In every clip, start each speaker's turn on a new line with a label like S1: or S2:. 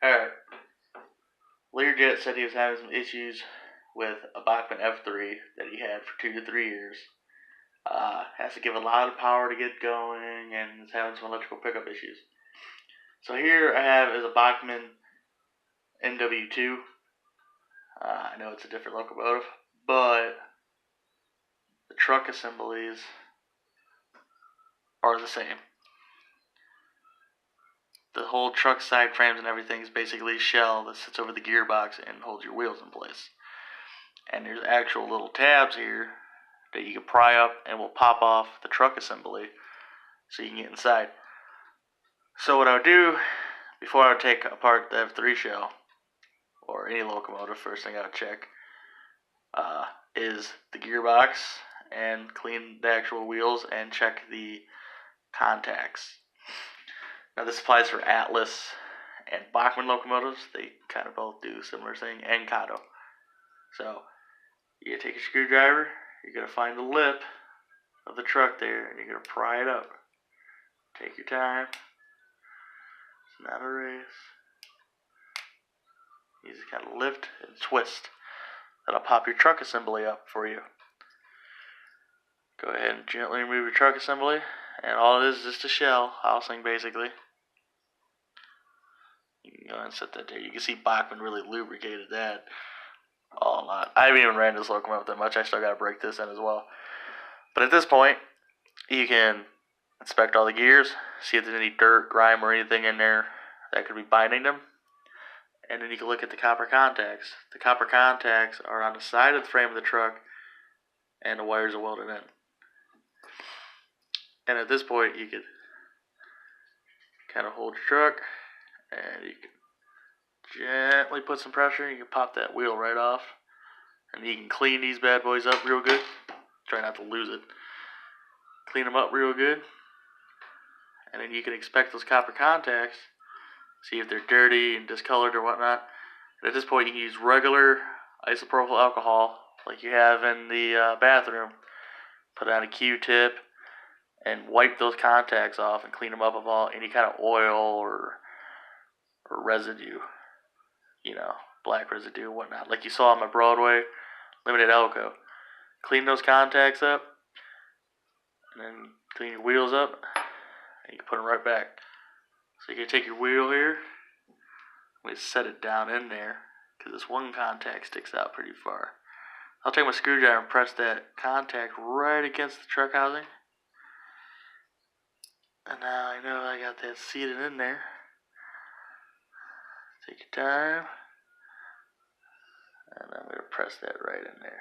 S1: Alright. Learjet said he was having some issues with a Bachmann F3 that he had for 2 to 3 years. Has to give a lot of power to get going and is having some electrical pickup issues. So here I have is a Bachmann NW2. I know it's a different locomotive, but the truck assemblies are the same. The whole truck side frames and everything is basically a shell that sits over the gearbox and holds your wheels in place. And there's actual little tabs here that you can pry up and will pop off the truck assembly so you can get inside. So what I would do before I would take apart the F3 shell or any locomotive, first thing I would check is the gearbox and clean the actual wheels and check the contacts. Now this applies for Atlas and Bachmann locomotives. They kind of both do a similar thing, and Kato. So you gotta take a screwdriver, you're gonna find the lip of the truck there, and you're gonna pry it up. Take your time. It's not a race. You just gotta lift and twist. That'll pop your truck assembly up for you. Go ahead and gently remove your truck assembly, and all it is just a shell housing basically. You can go ahead and set that there. You can see Bachmann really lubricated that a lot. I haven't even ran this locomotive that much. I still gotta break this in as well. But at this point, you can inspect all the gears, see if there's any dirt, grime, or anything in there that could be binding them. And then you can look at the copper contacts. The copper contacts are on the side of the frame of the truck, and the wires are welded in. And at this point, you could kind of hold your truck, and you can gently put some pressure. You can pop that wheel right off, and you can clean these bad boys up real good. Try not to lose it. Clean them up real good, and then you can inspect those copper contacts, see if they're dirty and discolored or whatnot. And at this point, you can use regular isopropyl alcohol like you have in the bathroom. Put on a Q-tip and wipe those contacts off and clean them up of all any kind of oil or residue, black residue and whatnot, like you saw on my Broadway Limited Elko. Clean those contacts up, and then clean your wheels up, and you can put them right back. So you can take your wheel here, we set it down in there, because this one contact sticks out pretty far. I'll take my screwdriver and press that contact right against the truck housing. And now I know I got that seated in there. Take your time. And I'm going to press that right in there.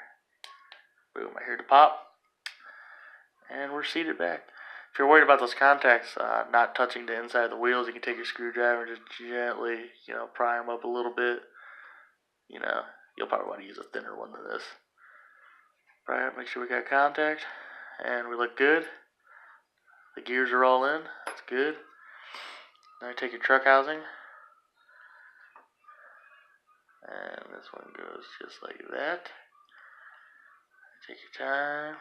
S1: Boom, I hear the pop. And we're seated back. If you're worried about those contacts not touching the inside of the wheels, you can take your screwdriver and just gently, pry them up a little bit. You'll probably want to use a thinner one than this. Pry it, make sure we got contact. And we look good. The gears are all in. That's good. Now you take your truck housing. And this one goes just like that. Take your time.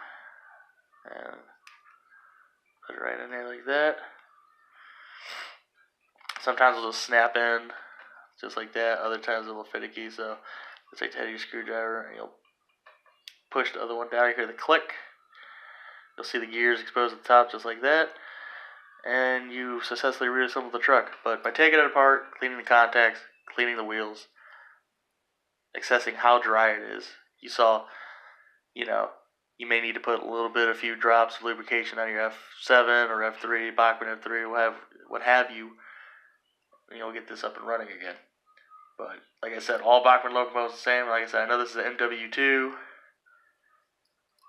S1: And put it right in there like that. Sometimes it'll just snap in just like that. Other times it'll finicky. So just take the head of your screwdriver and you'll push the other one down. You hear the click. You'll see the gears exposed at the top just like that. And you successfully reassembled the truck. But by taking it apart, cleaning the contacts, cleaning the wheels, assessing how dry it is, you saw, you may need to put a few drops of lubrication on your F7 or F3, Bachmann F3, what have you, and you'll get this up and running again. But like I said, all Bachmann locomotives are the same. Like I said, I know this is an MW2,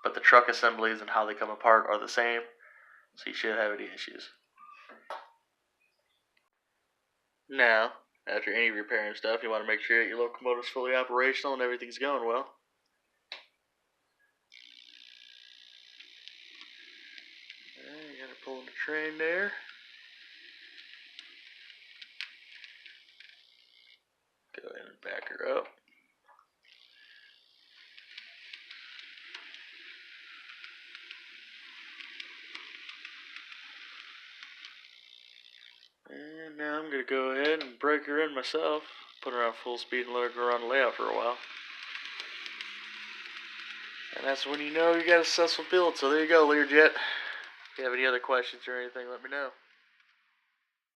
S1: but the truck assemblies and how they come apart are the same, so you shouldn't have any issues. Now, after any repair and stuff, you want to make sure that your locomotive is fully operational and everything's going well. You got to pull the train there. Go ahead and back her up. And And now I'm going to go ahead and break her in myself. Put her on full speed and let her go around the layout for a while. And that's when you know you got a successful build. So there you go, Learjet. If you have any other questions or anything, let me know.